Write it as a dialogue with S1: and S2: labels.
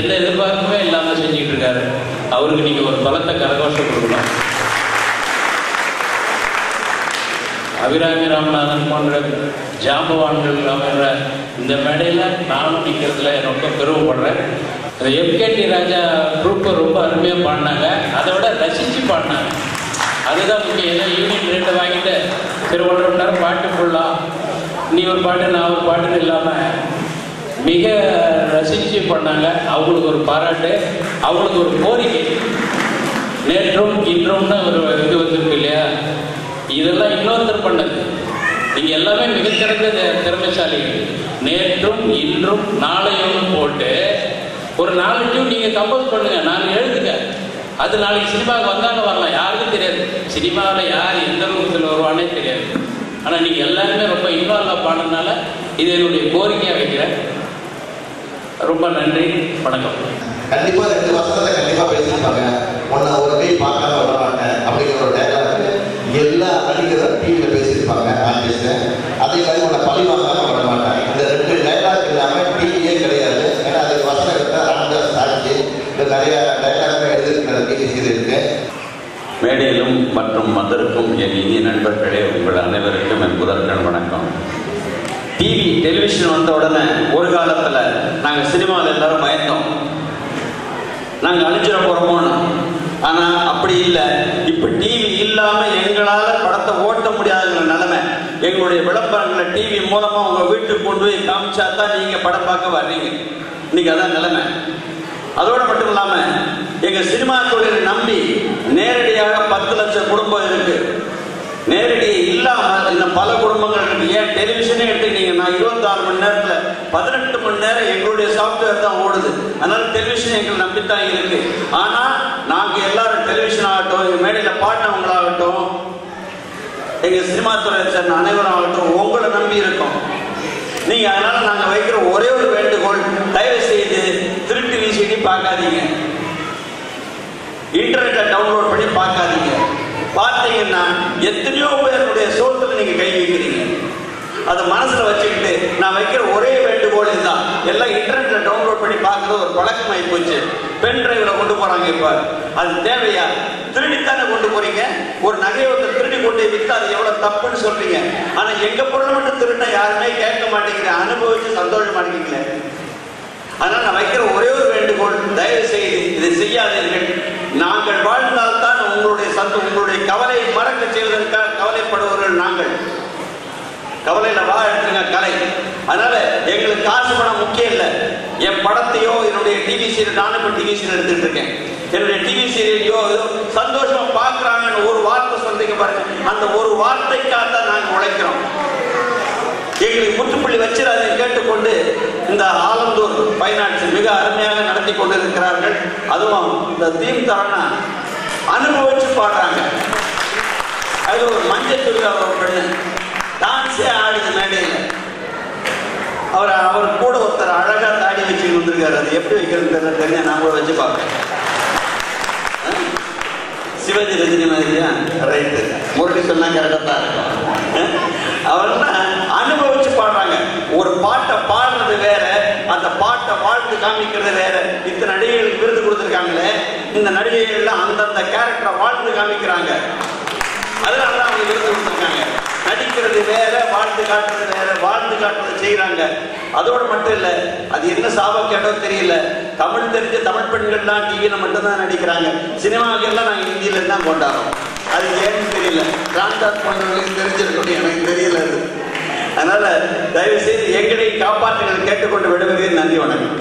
S1: எந்த எதிர்பார்ப்புமே இல்லாமல் செஞ்சுக்கிட்டு இருக்காரு. அவருக்கு நீங்கள் ஒரு பலத்தை கரகோஷம் கொடுக்கணும். அபிராமி ராமநாதன் போன்ற ஜாம்பவான்கள் அமைகிற இந்த மேடையில் நானும் நிற்கிறதுல ரொம்ப பெருமைப்படுறேன். அந்த எம்கேடி ராஜா குரூப்பை ரொம்ப அருமையாக பாடினாங்க. அதை விட ரசித்து பாடினாங்க. அதுதான் முக்கியம். ஏதோ யூனிட் ரேட்டை வாங்கிட்டு சரி 1.5 மணி நேரம் பாட்டு ஃபுல்லாக நீ ஒரு பாட்டு நான் ஒரு பாட்டுன்னு இல்லாமல் மிக ரசித்து பண்ணாங்க. அவங்களுக்கு ஒரு பாராட்டு, அவங்களுக்கு ஒரு கோரிக்கை. நேற்றும் இன்றும்னு ஒரு இது வந்திருக்கு இல்லையா, இதெல்லாம் இன்னொருத்தர் பண்ணது. நீங்கள் எல்லாமே மிகச்சிறந்த திறமைசாலிகள். நேற்றும் இன்றும் நாளையும் போட்டு ஒரு 4 டியூன் நீங்கள் கம்போஸ் பண்ணுங்க, 4 எழுதுங்க. அது நாளைக்கு சினிமாவுக்கு வந்தாலும் வரலாம், யாருக்கும் தெரியாது. சினிமாவில் யார் எந்த ரூபத்தில் வருவானே தெரியாது. ஆனால் நீங்கள் எல்லாருமே ரொம்ப இன்வால்வாக பாடுறதுனால இது என்னுடைய கோரிக்கையாக வைக்கிறேன். ரொம்ப நன்றி, வணக்கம்.
S2: கண்டிப்பாக 2 வருஷத்துல கண்டிப்பாக பேசியிருப்பாங்க. ஒன்று ஒரு கை பார்க்காம விட மாட்டேன் அப்படிங்கிற ஒரு டைலாக் எல்லா நடிகரும் டிவியில் பேசியிருப்பாங்க ஆர்டிஸ்ட்டு. அதே மாதிரி உன்னை பழி வாங்காம விட மாட்டேன். இந்த 2 டைலாக் இல்லாமல் டிவியே கிடையாது. ஏன்னா அதுக்கு வசனம் எடுத்தால் ராமதாஸ் சாட்சி இந்த நிறைய டைலாக் எழுதியிருக்கிற டிவி சீரியல் இருக்கு.
S3: மேடையிலும் மற்றும் வந்திருக்கும் என் இனிய நண்பர்களே, உங்கள் அனைவருக்கும் என் முதற்கண் வணக்கம். டெலிவிஷன் வந்த உடனே ஒரு காலத்தில் நாங்கள் சினிமாவில் எல்லாரும் பயந்தோம், நாங்கள் அழிச்சிட போகிறோமோன்னு. ஆனால் அப்படி இல்லை. இப்போ டிவி இல்லாமல் எங்களால் படத்தை ஓட்ட முடியாதுங்கிற நிலைமை. எங்களுடைய விளம்பரங்களை டிவி மூலமாக உங்கள் வீட்டுக்கு கொண்டு போய் காமிச்சா தான் நீங்கள் படம் பார்க்க வர்றீங்க. இன்னைக்கு அதான் நிலைமை. அதோடு மட்டும் இல்லாமல் எங்கள் சினிமா தொழிலை நம்பி நேரடியாக 10 லட்சம் குடும்பம் இருக்கு. நேரடியே இல்லாமல் இன்னும் பல குடும்பங்கள் இருக்கு. ஏன் டெலிவிஷனே எடுத்துக்கிட்டீங்க, நான் 24 மணி நேரத்தில் 18 மணி நேரம் எங்களுடைய சாஃப்ட்வேர் தான் ஓடுது. அதனால டெலிவிஷன் எங்களை நம்பித்தான் இருக்கு. ஆனால் நாங்கள் எல்லாரும் டெலிவிஷன் ஆகட்டும், எங்கள் மேடையில் பாடினவங்களாகட்டும், எங்கள் சினிமா துறையை சேர்ந்த அனைவரும் ஆகட்டும், உங்களை நம்பி இருக்கோம் நீங்க. அதனால நாங்கள் வைக்கிற ஒரே ஒரு வேண்டுகோள், தயவு செய்து திருட்டு விசிடி பார்க்காதீங்க, இன்டர்நெட்டை டவுன்லோட் பண்ணி பார்க்காதீங்க. பார்த்தீங்கன்னா எத்தனையோ பேருடைய சோத்துல நீங்க கை வைக்கிறீங்க. அதை மனசுல வச்சுக்கிட்டு நான் வைக்கிற ஒரே வேண்டுகோள் இதுதான். எல்லாம் இன்டர்நெட்ல டவுன்லோட் பண்ணி பார்க்கறது ஒரு பழக்கமாகி போச்சு. பென் டிரைவ்ல கொண்டு போறாங்க. இப்ப அது தேவையா? திருடித்தானே கொண்டு போறீங்க. ஒரு நகையை திருடி கொண்டு வித்து அது எவ்வளவு தப்புன்னு சொல்றீங்க. ஆனா எங்க பொருளை மட்டும் திருடினா யாருமே கேட்க மாட்டேங்கிறேன், அனுபவிச்சு சந்தோஷம் மாட்டேங்கிறீங்களே. அதனால நான் வைக்கிற ஒரே ஒரு வேண்டுகோள், தயவு செய்து இதை செய்யாதீர்கள். நாங்கள் வாழ்ந்தால்தான் உங்களுடைய கவலையை மறக்க செய்வதற்காக கவலைப்படுவர்கள் நாங்கள். கவலையில எடுத்துருங்க கலை. அதனால எங்களுக்கு காசு பணம் முக்கியம் இல்லை. என் படத்தையோ என்னுடைய டிவி சீரியல், நானும் இப்போ டிவி சீரியல் எடுத்துட்டு இருக்கேன், என்னுடைய டிவி சீரியலையோ சந்தோஷமா பார்க்குறாங்கன்னு ஒரு வார்த்தை சொல்றீங்க பாருங்க, அந்த ஒரு வார்த்தைக்காக தான் நாங்கள் உழைக்கிறோம். எங்களுக்கு முற்றுப்புள்ளி வச்சிடாத கேட்டுக்கொண்டு இந்த ஆலந்தூர் பைனான்ஸ் மிக அருமையாக நடத்தி கொண்டு இருக்கிறார்கள். அதுவும் இந்த தீம் தரனா அனுபவிச்சு பாடுறாங்க. அது ஒரு மஞ்சள் துணி ஒரு பெண்ணு டான்ஸே ஆடுது மேடையில். அவர் கூட ஒருத்தர் அழகா தாடி வச்சு வந்திருக்காரு. அது எப்படி வைக்கிறது தெரிஞ்ச நான் கூட வச்சு பார்ப்பேன். சிவாஜி ரஜினி மாதிரியா? ரைட்டு. முரளி சொன்னா கரெக்டாக தான் இருக்கும். அவர்லாம் அனுபவிச்சு பாடுறாங்க. ஒரு பாட்டை பாடுறது வேற, அந்த பாட்டை வாழ்த்து காமிக்கிறது வேற. இத்தனை நடிகைகளுக்கு விருது கொடுத்துருக்காங்களே, இந்த நடிகைகள்லாம் அந்தந்த கேரக்டரை வாழ்த்து காமிக்கிறாங்க. அதனாலதான் அவங்க விருது கொடுத்துருக்காங்க. நடிக்கிறது வேற, வாழ்த்து காட்டுறது வேற. வாழ்த்து காட்டுறது செய்யறாங்க. அதோடு மட்டும் இல்ல, அது என்ன சாபம் கேட்டோ தெரியல, தமிழ் தெரிஞ்ச தமிழ் பெண்கள்லாம் டிவியில மட்டும்தான் நடிக்கிறாங்க. சினிமாவுக்கு எல்லாம் நாங்கள் ஹிந்தியில தான் கொண்டாடுறோம். அது ஏன்னு தெரியல. ராம்தாஸ் போன்றவர்களுக்கு தெரிஞ்சிருக்கணும், எனக்கு தெரியல. அதனால தயவு செய்து எங்களை காப்பாற்றுங்கள் கேட்டுக்கொண்டு விடுவதே. நன்றி, வணக்கம்.